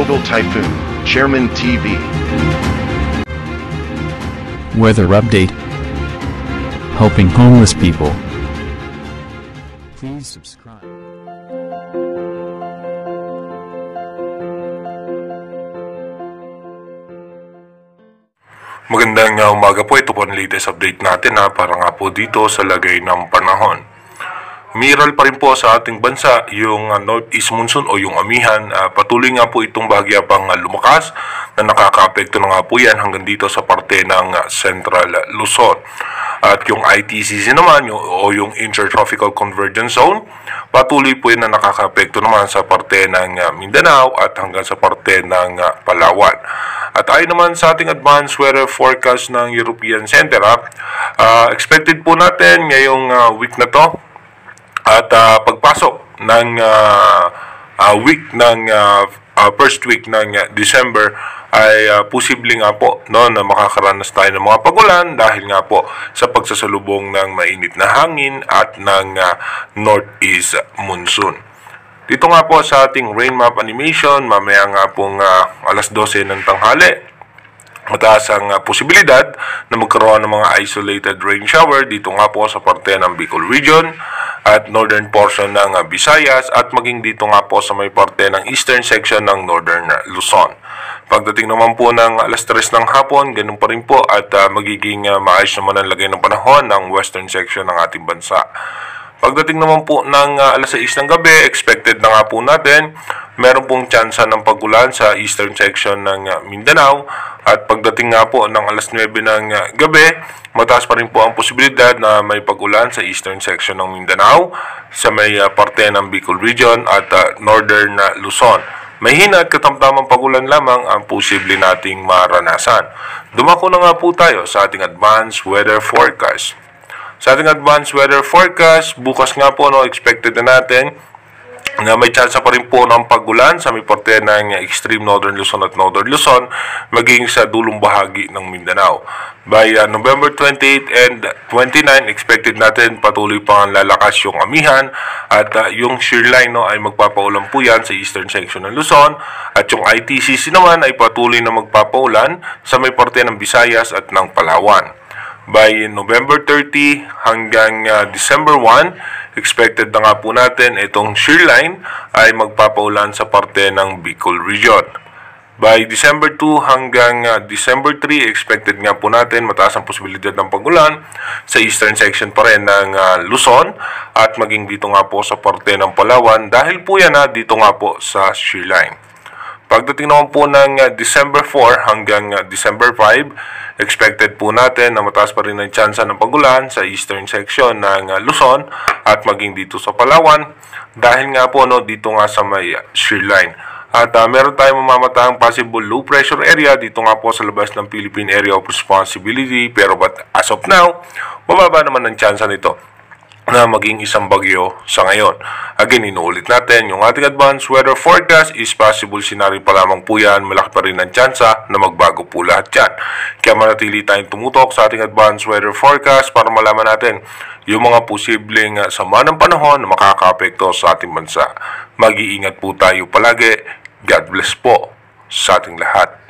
Global Typhoon, Chairman TV. Weather update. Helping homeless people. Please subscribe. Magandang umaga po, ito po ang latest update natin para nga po dito sa lagay ng panahon. Umiiral pa rin po sa ating bansa yung northeast monsoon o yung amihan. Patuloy nga po itong bahagya pang lumakas na nakaka-apekto na nga po yan hanggang dito sa parte ng Central Luzon. At yung ITCZ naman o yung Intertropical Convergence Zone, patuloy po yan na nakaka-apekto naman sa parte ng Mindanao at hanggang sa parte ng Palawan. At ayon naman sa ating advanced weather forecast ng European Center, expected po natin ngayong week na to at pagpasok ng week ng first week ng December ay posible nga po na makakaranas tayo ng mga pagulan dahil nga po sa pagsasalubong ng mainit na hangin at ng northeast monsoon. Dito nga po sa ating rain map animation, mamaya nga pong alas 12 ng tanghali, mataas ang posibilidad na magkaroon ng mga isolated rain shower dito nga po sa parte ng Bicol region at northern portion ng Visayas at maging dito nga po sa may parte ng eastern section ng northern Luzon. Pagdating naman po ng alas 3 ng hapon, ganun pa rin po at magiging maayos naman ang lagay ng panahon ng western section ng ating bansa. Pagdating naman po ng alas 6 ng gabi, expected na nga po natin, meron pong tsansa ng pagulan sa eastern section ng Mindanao. At pagdating nga po ng alas 9 ng gabi, mataas pa rin po ang posibilidad na may pagulan sa eastern section ng Mindanao, sa may parte ng Bicol region at northern Luzon. May hina at katamtamang pagulan lamang ang posible nating maranasan. Dumako na nga po tayo sa ating advanced weather forecast. Sa ating advanced weather forecast, bukas nga po expected na natin na may chance pa rin po ng pagulan sa may parte ng extreme northern Luzon at northern Luzon maging sa dulong bahagi ng Mindanao. By November 28 and 29, expected natin patuloy pang lalakas yung amihan at yung shear line ay magpapaulan po yan sa eastern section ng Luzon at yung ITCZ naman ay patuloy na magpapaulan sa may parte ng Visayas at ng Palawan. By November 30 hanggang December 1, expected na nga po natin itong shear line ay magpapaulan sa parte ng Bicol region. By December 2 hanggang December 3, expected nga po natin mataas ang posibilidad ng pagulan sa eastern section pa rin ng Luzon at maging dito nga po sa parte ng Palawan dahil po yan dito nga po sa shear line. Pagdating naman po ng December 4 hanggang December 5, expected po natin na mataas pa rin ang tsansa ng pagulan sa eastern section ng Luzon at maging dito sa Palawan dahil nga po dito nga sa may shear line. At meron tayong mamamatahang possible low pressure area dito nga po sa labas ng Philippine Area of Responsibility pero as of now, mababa naman ang tsansa nito na maging isang bagyo sa ngayon. Again, inuulit natin, yung ating advanced weather forecast is possible scenario pa lamang po yan, malaki pa rin ang tsansa na magbago po lahat yan. Kaya manatili tayong tumutok sa ating advanced weather forecast para malaman natin yung mga posibleng sama ng panahon na makaka-apekto sa ating bansa. Mag-iingat po tayo palagi. God bless po sa ating lahat.